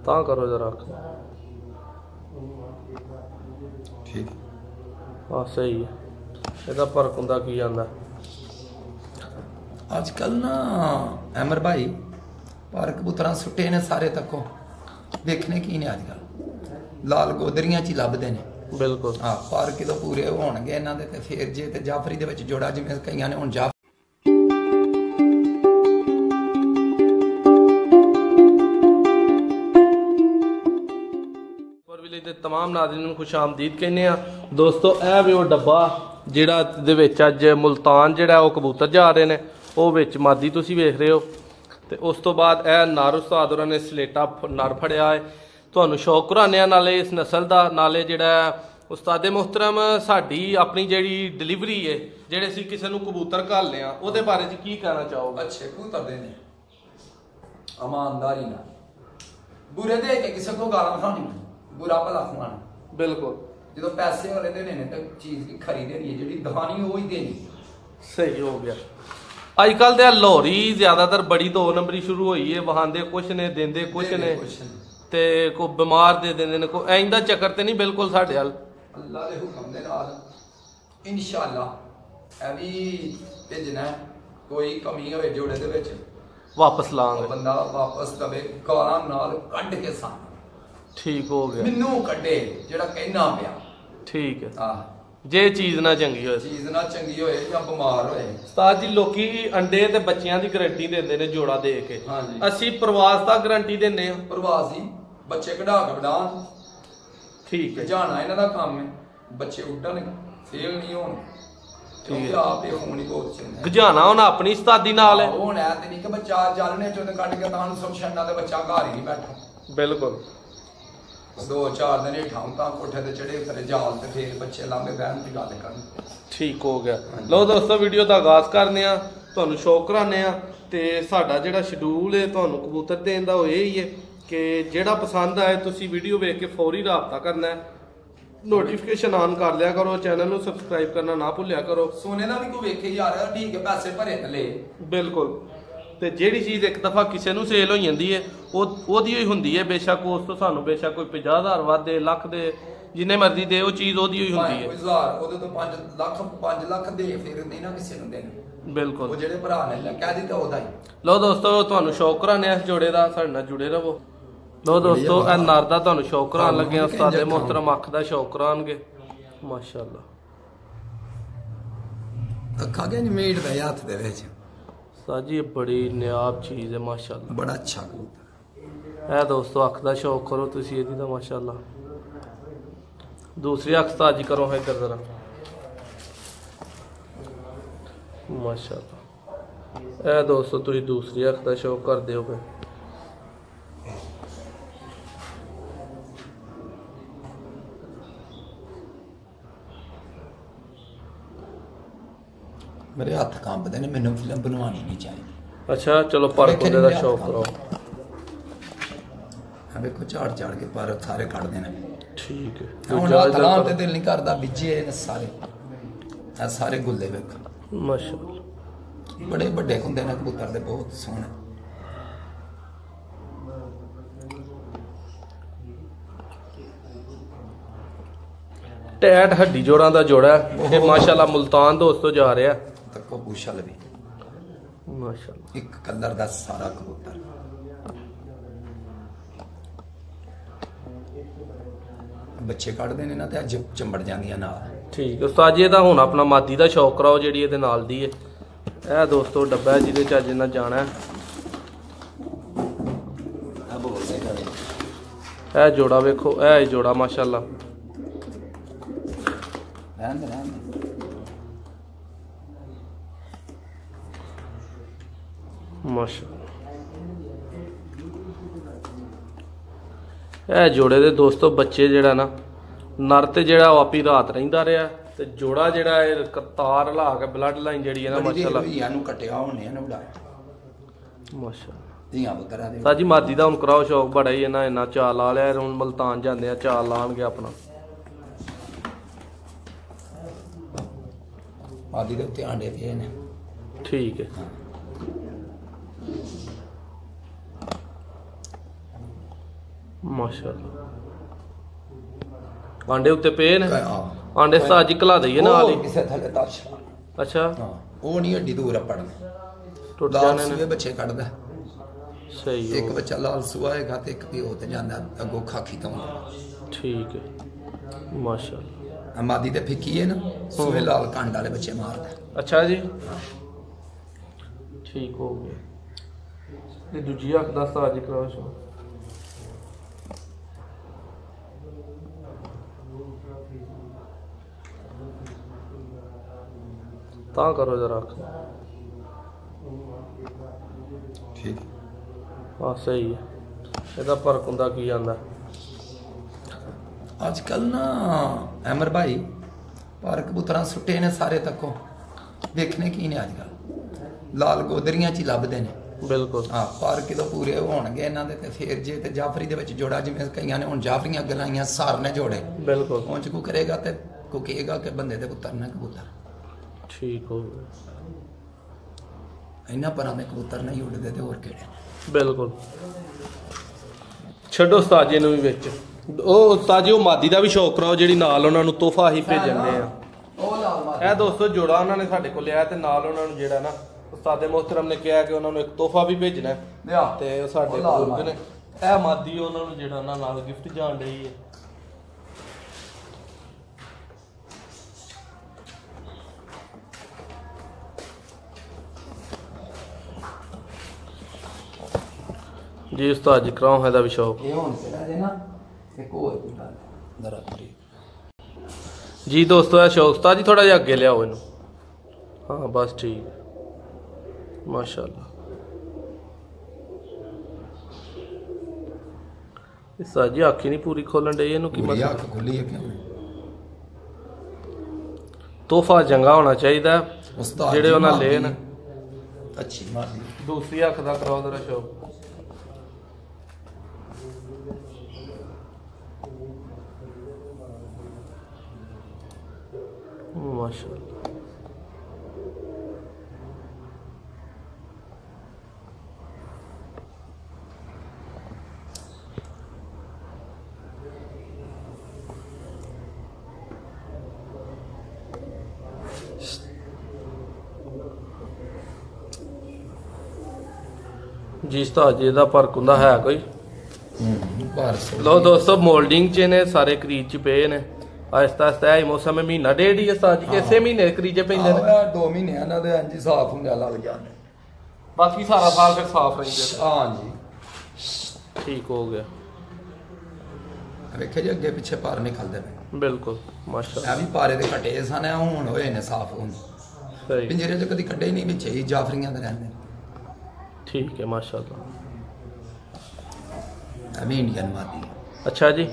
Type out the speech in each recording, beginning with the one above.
ਤਾਂ ਕਰੋ जरा ठीक हाँ सही है ਇਹਦਾ फर्क ਹੁੰਦਾ ਕੀ ਜਾਂਦਾ आजकल ना अमर भाई पर कबूतर सुट्टे ने सारे तकों देखने की ने आजकल लाल गोदरियां च लभदे ने बिल्कुल हाँ पर किलो पूरे होणगे इन्हां दे ते फिर जे ते जाफरी दे विच जोड़ा जिवें कईयां ने हुण जा तमाम नाज़रीन खुश आमदीद कहने दोस्तों यह भी वो डब्बा जिहड़ा दे विच अज मुल्तान जिहड़ा वो कबूतर जा रहे हैं वो विच मादी तुसीं वेख रहे हो तो उस तो बाद यह नर उस्ताद होरां ने सलेटा नर फड़िया है तुहानूं शौक कराने नाले इस नस्ल का नाले जिहड़ा उस्तादे मोहतरम साडी अपनी जिहड़ी डिलीवरी है जिहड़े असीं किसी नूं कबूतर घल्लने आ उहदे बारे च की कहना चाहोगे अच्छे कबूतर देने ईमानदारी नाल बुरे दे के किसी को गालां खानी बुरा भला खुआना बिल्कुल जो पैसे वाले देने ने तो चीज खरीदनी है जी दवानी वो ही देनी सही हो गया अजकल तो लाहौरी ज्यादातर बड़ी 2 नंबरी शुरू हुई है वहांदे कुछ ने देंदे कुछ ने ते को बीमार दे देंदे ने को इंदा चक्कर ते नहीं बिल्कुल साडे हाल अल्लाह दे हुक्म दे नाल इंशाअल्लाह ए भी भेजना कोई कमी होए जोड़े दे विच वापस लांगे बंदा वापस कवे गालां नाल कढ के सान ठीक हो गया मैनू कड्डे जेड़ा कहना पिया ठीक है हां जे चीज ना चंगी होए या बीमार होए उस्ताद जी लोकी अंडे ते बच्चियां दी गारंटी देंदे ने जोड़ा दे के हां जी ਅਸੀਂ प्रवास दा गारंटी देने आ प्रवास ही बच्चे कढा के बडान ठीक है जाना इन्हां दा काम है बच्चे उड्डन फेल नहीं होण ठीक है आप ये होनी बहुत चंगा गजाना हुन अपनी उस्तादी नाल है हुन है ते नहीं कि बच्चा जालने चों कढ के तां सुखशना ते बच्चा घर ही नहीं बैठा बिल्कुल 2-4 दिन हेठां कोठे ते चढ़े फिर जाल ते फिर बच्चे लांबे बहन की गल करन ठीक हो गया लो दोस्तों वीडियो दा आगाज करने आ तुहानू शौक कराने आ ते साडा जेड़ा शेड्यूल है तुहानू कबूतर देण दा ओह यही है कि जेड़ा पसंद आए तुसी वीडियो वेख के फौरी राबता करना है नोटिफिकेशन ऑन कर लिया करो चैनल नू सबसक्राइब करना ना भुलिया करो सोने दा भी कोई वेखे यार ठीक है पैसे भरे ते ले बिल्कुल ਤੇ ਜਿਹੜੀ ਚੀਜ਼ ਇੱਕ ਦਫਾ ਕਿਸੇ ਨੂੰ ਸੇਲ ਹੋ ਜਾਂਦੀ ਹੈ ਉਹਦੀ ਹੀ ਹੁੰਦੀ ਹੈ ਬੇਸ਼ੱਕ ਉਸ ਤੋਂ ਸਾਨੂੰ ਬੇਸ਼ੱਕ ਕੋਈ 50000 ਵੱਧ ਦੇ ਲੱਖ ਦੇ ਜਿੰਨੇ ਮਰਜ਼ੀ ਦੇ ਉਹ ਚੀਜ਼ ਉਹਦੀ ਹੀ ਹੁੰਦੀ ਹੈ 1000 ਉਹਦੇ ਤੋਂ 5 ਲੱਖ ਦੇ ਫਿਰ ਨਹੀਂ ਨਾ ਕਿਸੇ ਨੂੰ ਦੇਣਾ ਬਿਲਕੁਲ ਉਹ ਜਿਹੜੇ ਭਰਾ ਨੇ ਕਹਿ ਦਿੱਤਾ ਉਹਦਾ ਹੀ ਲਓ ਦੋਸਤੋ ਤੁਹਾਨੂੰ ਸ਼ੌਕ ਕਰਾਣੇ ਇਸ ਜੋੜੇ ਦਾ ਸਾਡੇ ਨਾਲ ਜੁੜੇ ਰਹੋ ਲਓ ਦੋਸਤੋ ਇਹ ਨਰ ਦਾ ਤੁਹਾਨੂੰ ਸ਼ੌਕ ਕਰਾਉਣ ਲੱਗੇ ਉਸਤਾਦੇ ਮੁਹਤਰਮ ਅੱਖ ਦਾ ਸ਼ੌਕ ਕਰਾਉਣਗੇ ਮਾਸ਼ਾਅੱਲਾ ਅੱਖਾਂ ਕੇ ਨਹੀਂ ਮੇੜ ਦਾ ਹੱਥ ਦੇ ਵਿੱਚ जी बड़ी नायाब चीज़ है माशाल्लाह बड़ा अच्छा कबूतर है दोस्तों अख का शौक करो तुसी ये तो माशाल्लाह दूसरी अख ताजी करो है इधर जरा माशाल्लाह है दोस्तों तुसी दूसरी अख का शौक कर दो पे मेरे हाथ कंबदे ने मैनू फिल्म बनवानी नहीं चाहिए अच्छा चलो पर बंदे दा शौक करो हां देखो झाड़ के पर सारे काट देना ठीक है हुन तलाम ते दिल नहीं करदा बिजे ने सारे गुल्ले वेख माशाअल्लाह बड़े बड़े हुंदे ने कबूतर दे बहुत सोहणे टैट हड्डी जोड़ा दा जोड़ा है ये माशाल्लाह मुल्तान दोस्तों जा रहा है तको पूछल भी माशाल्लाह एक कलर दा सारा कबूतर बच्चे कट देने ना ते अज चंबड़ जांदियां नाल ठीक उस्ताद जी दा हुण अपना मादी दा शौक कराओ जेड़ी इहदे नाल दी है ਇਹ दोस्तों डब्बा है जिहदे च अज इन्हां जाना है जोड़ा वेखो है जोड़ा माशाल्लाह माशाअल्लाह जोड़े दे दोस्तों बच्चे जेड़ा ना नर ते जेड़ा आपी रात रहिंदा रहा ते जोड़ा जेड़ा तार ला के ब्लड लाइन जेड़ी है ना माशाल्लाह कटिया होने माशाल्लाह साजी मादी दा हुण कराओ शौक बड़ा ही है ना इन्ना चाल ला लिया हुण मुल्तान जांदे आ चाल लाणगे अपना मादी दे उत्ते आंडे पे ने ठीक है माशाअल्लाह आंडे उत्ते पे ने हाँ आंडे साजी कला दईए नाल ही किसे थले ताश अच्छा हाँ वो नहीं हड्डी दूर पड़न टुट लाल जाने सूए ने बच्चे कटदा सही एक हो बच्चा लाल सूआ है ते एक भी होते जांदा अगो खाकी तो ठीक है माशाअल्लाह मादी ते फिक्की है ना सूए लाल कांड वाले बच्चे मारदा अच्छा जी ठीक हो गया ये दूजी अख दा साजी कराओ शो ਤਾਂ ਕਰੋ ਜਰਾ ठीक ਹਾਂ ਸਹੀ ਹੈ ਇਹਦਾ ਫਰਕ ਹੁੰਦਾ ਕੀ ਜਾਂਦਾ आजकल ना अमर भाई पर कबूतर सुट्टे ने सारे तकों देखने की ने आजकल लाल गोदरियां च लभदे ने ਬਿਲਕੁਲ हाँ पर किलो पूरे होणगे इन्हां दे ते फिर जे ते जाफरी दे विच जोड़ा जिवें कईयां ने हुण जाफरियां गलाइयां सारने जोड़े ਬਿਲकुल पहुंच को करेगा ते को कहेगा कि बंदे दे पुत्तर ने कबूतर ठीक हो गया इन्हां परां दे कबूतर नहीं उड़दे ते होर किहड़े ਬਿਲकुਲ ਛੱਡੋ ਉਸਤਾਦ ਜੀ ਨੂੰ ਵੀ ਵਿੱਚ ਉਹ ਉਸਤਾਦ ਜੀ ਉਹ ਮਾਦੀ ਦਾ ਵੀ ਸ਼ੌਕ ਕਰਾਓ ਜਿਹੜੀ ਨਾਲ ਉਹਨਾਂ ਨੂੰ ਤੋਹਫਾ ਹੀ ਭੇਜਣਦੇ ਆ ਉਹ ਲਾਲ ਮਾਰ ਇਹ ਦੋਸਤੋ ਜੋੜਾ ਉਹਨਾਂ ਨੇ ਸਾਡੇ ਕੋਲ ਲਿਆ ਤੇ ਨਾਲ ਉਹਨਾਂ ਨੂੰ ਜਿਹੜਾ ਨਾ ਉਸਤਾਦ ਮੁਹਤਰਮ ਨੇ ਕਿਹਾ ਕਿ ਉਹਨਾਂ ਨੂੰ ਇੱਕ ਤੋਹਫਾ ਵੀ ਭੇਜਣਾ ਲਿਆ ਤੇ ਉਹ ਸਾਡੇ ਬਜ਼ੁਰਗ ਨੇ ਇਹ ਮਾਦੀ ਉਹਨਾਂ ਨੂੰ ਜਿਹੜਾ ਉਹਨਾਂ ਨਾਲ ਗਿਫਟ ਜਾਣ ਲਈ ਹੈ जी उस्ताद जी कराओ है भी शौक ਇਹ ਹੁਣ ਕਿਹੜਾ ਜੇ ਨਾ ਇੱਕ ਹੋਰ ਕੋਈ ਗੱਲ ਜ਼ਰਾ ਕਰੀ जी दोस्तों है शौक उस्ताद जी थोड़ा जिहा अगे लियाओ इनू हाँ बस ठीक माशाल्लाह उस्ताद जी आखी नहीं पूरी खोलन डई इनू की पूरी मतलब अख खुली है क्यों तोहफा चंगा होना चाहिए उस्ताद जेड़े जी उन्हें मारदी लेन अच्छी मारदी दूसरी अख का कराओ जरा शौक माशाल्लाह जी उस्ताद जी दा फर्क हुंदा है कोई लो दोस्तों मोल्डिंग च ने सारे क्रीज च पे ने आहिस्ता आहिस्ता है मौसम महीना डेढ़ ही उस्ताद जी इसे महीने क्रीजे पेंदे ने 2 महीने ਇਹਨਾਂ ਦੇ ਇੰਜ ਸਾਫ ਹੁੰਦੇ ਲੱਗ ਜਾਂਦੇ बाकी सारा साल फिर साफ रहेंगे ਹਾਂ ਜੀ ठीक हो गया ਵੇਖੇ ਜੀ ਅੱਗੇ ਪਿੱਛੇ ਪਾਰ ਨਿਕਲਦੇ ਨੇ बिल्कुल माशाल्लाह ਇਹ ਵੀ ਪਾਰੇ ਦੇ ਘਟੇ ਸਨ ਹੁਣ ਹੋਏ ਨੇ ਸਾਫ ਹੁੰਦੇ सही ਪਿੰਜਰੇ 'ਚ ਕਦੀ ਕੱਢੇ ਨਹੀਂ ਵਿੱਚ ਹੀ ਜਾਫਰੀਆਂ ਦੇ ਰਹਿੰਦੇ ठीक है माशाल्लाह ਐਵੇਂ ਇੰਡੀਅਨ ਮਾਦੀ अच्छा जी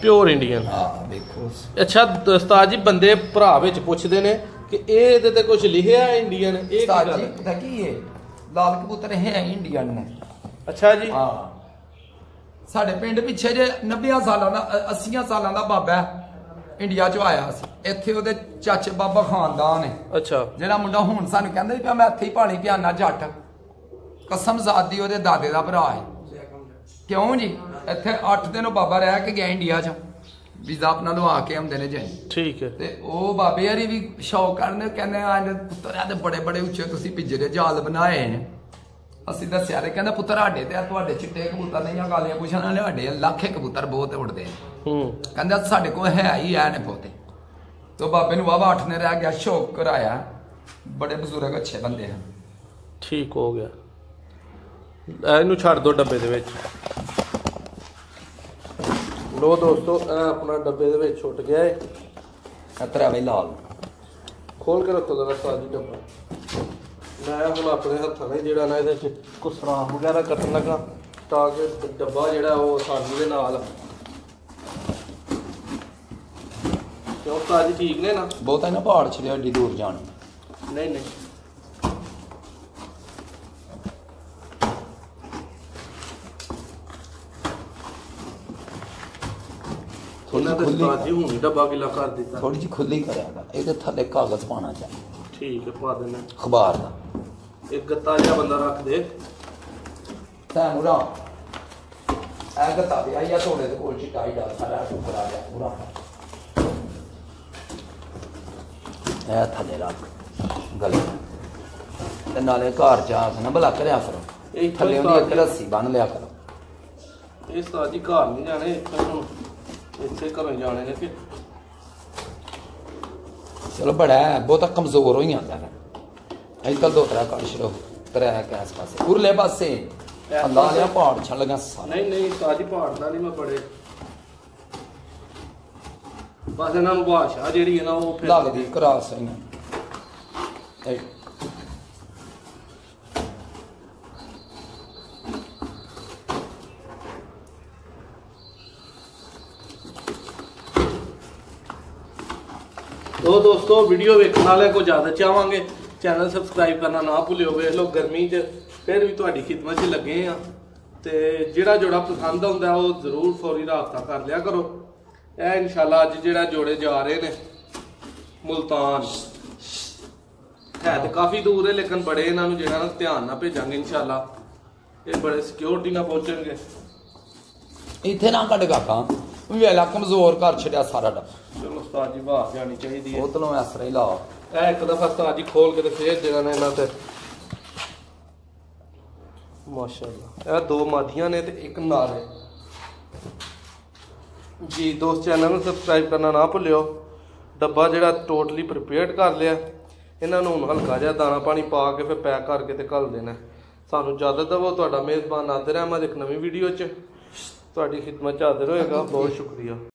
प्योर इंडियन ਹਾਂ ਵੇਖੋ अच्छा उस्ताद जी बंदे भरा विच पुछदे ने कि ਇਹਦੇ ਤੇ ਕੁਝ ਲਿਖਿਆ ਹੈ ਇੰਡੀਅਨ ਇਹ ਕੀ ਉਸਤਾਦ ਗੱਲ ਜੀ ਹੈ ਪਤਾ ਕੀ ਹੈ ਲਾਲ ਕਬੂਤਰ ਹੈ ਇੰਡੀਅਨ ਨੇ अच्छा जी ਹਾਂ ਸਾਡੇ ਪਿੰਡ ਪਿੱਛੇ ਜੇ 90 ਸਾਲਾਂ ਦਾ 80 ਸਾਲਾਂ ਦਾ ਬਾਬਾ ਇੰਡੀਆ ਚੋਂ ਆਇਆ ਸੀ ਇੱਥੇ ਉਹਦੇ ਚਾਚੇ ਬਾਬਾ ਖਾਨਦਾਨ ਹੈ अच्छा ਜਿਹੜਾ ਮੁੰਡਾ ਹੁਣ ਸਾਨੂੰ ਕਹਿੰਦਾ ਵੀ ਮੈਂ ਇੱਥੇ ਹੀ ਪਾਣੀ ਪਿਆਨਾ ਜੱਟ ਕਸਮ ਜ਼ਾਦੀ ਉਹਦੇ ਦਾਦੇ ਦਾ ਭਰਾ ਹੈ ਕਿਉਂ ਜੀ ਇੱਥੇ 8 ਦਿਨ ਉਹ ਬਾਬਾ ਰਹਿ ਕੇ ਗਿਆ ਇੰਡੀਆ 'ਚ ਵੀਜ਼ਾ ਆਪਣਾ ਲਵਾ ਕੇ ਆਉਂਦੇ ਨੇ ਜੀ ठीक है ਤੇ ਉਹ ਬਾਬੇ ਹਰੀ ਵੀ ਸ਼ੌਕ ਕਰਨੇ ਕਹਿੰਦੇ ਆ ਪੁੱਤਰਾਂ ਦੇ ਬੜੇ ਬੜੇ ਉੱਚੇ ਤੁਸੀਂ ਪਿੱਜਰੇ ਜਾਲ ਬਣਾਏ ਨੇ ਅਸੀਂ ਦੱਸਿਆ ਤੇ ਕਹਿੰਦਾ ਪੁੱਤਰ ਸਾਡੇ ਤੇ ਤੁਹਾਡੇ ਚਿੱਟੇ ਕਬੂਤਰ ਨਹੀਂ ਆ ਗਾਲੀਆਂ ਪੁੱਛਣ ਵਾਲੇ ਸਾਡੇ ਲੱਖੇ ਕਬੂਤਰ ਬਹੁਤ ਉੜਦੇ ਨੇ ਕਹਿੰਦਾ ਸਾਡੇ ਕੋਲ ਹੈ ਹੀ ਐ ਨੇ ਪੋਤੇ ਤੇ ਬਾਬੇ ਨੂੰ ਵਾਵਾ 8 ਨੇ ਰਹਿ ਗਿਆ ਸ਼ੌਕ ਕਰਾਇਆ ਬੜੇ ਬਜ਼ੁਰਗ ਅੱਛੇ ਬੰਦੇ ਹਨ ठीक हो गया ਇਹਨੂੰ ਛੱਡ ਦੋ ਡੱਬੇ ਦੇ ਵਿੱਚ ਲੋ ਦੋਸਤੋ ਇਹ ਆਪਣਾ ਡੱਬੇ ਦੇ ਵਿੱਚ ਛੁੱਟ ਗਿਆ ਹੈ ਖਤਰਾ ਵੇ ਲਾਲ ਖੋਲ ਕੇ ਰੱਖੋ ਜਰਾ ਸਾਜੀ ਡੱਬਾ ਮੈਂ ਹੁਣ ਆਪਣੇ ਹੱਥਾਂ ਨਾਲ ਜਿਹੜਾ ਨਾ ਇਹਦੇ ਵਿੱਚ ਕੁਛ ਸਰਾਖ ਵਗੈਰਾ ਕੱਟਣ ਲੱਗਾ ਤਾਂ ਕਿ ਡੱਬਾ ਜਿਹੜਾ ਉਹ ਸਾਜੀ ਦੇ ਨਾਲ ਕਿਉਂ ਸਾਜੀ ਠੀਕ ਨੇ ਨਾ ਬਹੁਤਾ ਨਾ ਪਹਾੜ ਚ ਲਿਆ ਏਡੀ ਦੂਰ ਜਾਣ ਨਹੀਂ ਨਹੀਂ ਉਹਨਾਂ ਦਾ ਸਾਜੀ ਹੁਣ ਡੱਬਾ ਗਿਲਾ ਕਰ ਦਿੱਤਾ ਥੋੜੀ ਜਿਹੀ ਖੁੱਲੀ ਕਰਿਆਗਾ ਇਹਦੇ ਥੱਲੇ ਕਾਗਜ਼ ਪਾਣਾ ਚਾਹੀਦਾ ਠੀਕ ਹੈ ਪਾ ਦੇਣਾ ਅਖਬਾਰ ਦਾ ਇੱਕ ਗੱਤਾ ਜਿਹਾ ਬੰਦਾ ਰੱਖ ਦੇ ਤੈਨੂੰ ਰਾ ਇਹ ਗੱਤਾ ਪਿਆ ਜਾਂ ਤੁਹਾਡੇ ਦੇ ਕੋਲ ਚਿਟਾਈ ਦਾ ਸਾਰਾ ਟੁਕੜਾ ਆ ਪੂਰਾ ਇਹ ਥੱਲੇ ਰੱਖ ਗਲੇ ਤੇ ਨਾਲੇ ਘਰ ਚ ਆਖ ਨਾ ਭਲਾ ਕਰਿਆ ਕਰੋ ਇਹ ਥੱਲੇ ਉਹਦੀ ਇੱਕ ਰੱਸੀ ਬੰਨ ਲਿਆ ਕਰੋ ਇਹ ਉਸਤਾਦ ਜੀ ਘਰ ਨਹੀਂ ਜਾਣੇ ਹੁਣ ਇੱਥੇ ਘਰੋਂ ਜਾਣੇ ਨੇ ਕਿ ਚਲੋ ਬੜਾ ਹੈ ਬਹੁਤਾ ਕਮਜ਼ੋਰ ਹੋ ਜਾਂਦਾ ਹੈ ਅੱਜਕੱਲ ਦੋ ਤਰ੍ਹਾਂ ਕਰ ਸ਼ੁਰੂ ਤਰਾ ਹੈ ਕਿਸ ਪਾਸੇ ਉਰਲੇ ਪਾਸੇ ਅੱਲਾ ਨੇ ਪਹਾੜ ਛੱਡ ਲਗਾ ਸਾਰਾ ਨਹੀਂ ਉਸਤਾਦ ਜੀ ਪਹਾੜਦਾ ਨਹੀਂ ਮੈਂ ਬੜੇ ਬਸ ਇਹਨਾਂ ਨੂੰ ਭਾਸ਼ਾ ਜਿਹੜੀ ਹੈ ਨਾ ਉਹ ਫਿਰ ਲੱਗਦੀ ਕਰਾਸ ਹੈ तो दोस्तों वीडियो वेखने वाले को ज़्यादा चाहवांगे चैनल सबसक्राइब करना ना भूलियो वेख लो गर्मी च फिर भी तुहाडी खिदमत च लगे हाँ तो जिहड़ा जोड़ा पसंद आउंदा वो जरूर फौरी राबता कर लिया करो ए इंशाल्लाह अज जिहड़ा जोड़े जा रहे ने मुल्तान है तो काफ़ी दूर है लेकिन बड़े इन्हों जिहड़ा ना ध्यान ना भेजांगे इंशाल्लाह ये बड़े सिक्योरिटी ना पहुंचणगे इत्थे ना कट काका वेला कमजोर कर छड़िया सारा डब्बा चलो उस्ताद जी बाहर जानी चाहिए बोतलों इस तरह ही लाओ एक दफा उस्ताद जी खोल के फिर देना ने इन्हां ते माशाअल्लाह ये दो मादियां ने ते एक नाल है जी दोस्त चैनल में सबसक्राइब करना ना भूलियो डब्बा जिहड़ा टोटली प्रिपेयर्ड कर लिया इन्हां नूं हुण हल्का जिहा दाना पानी पा के फिर पैक करके ते घल देना सानू इजाजत दवो तुहाडा मेज़बान नादिर अहमद एक नवीं वीडियो च ਤੁਹਾਡੀ ਖਿਦਮਤ 'ਚ ਹਾਜ਼ਰ ਹੋਏਗਾ ਬਹੁਤ ਸ਼ੁਕਰੀਆ।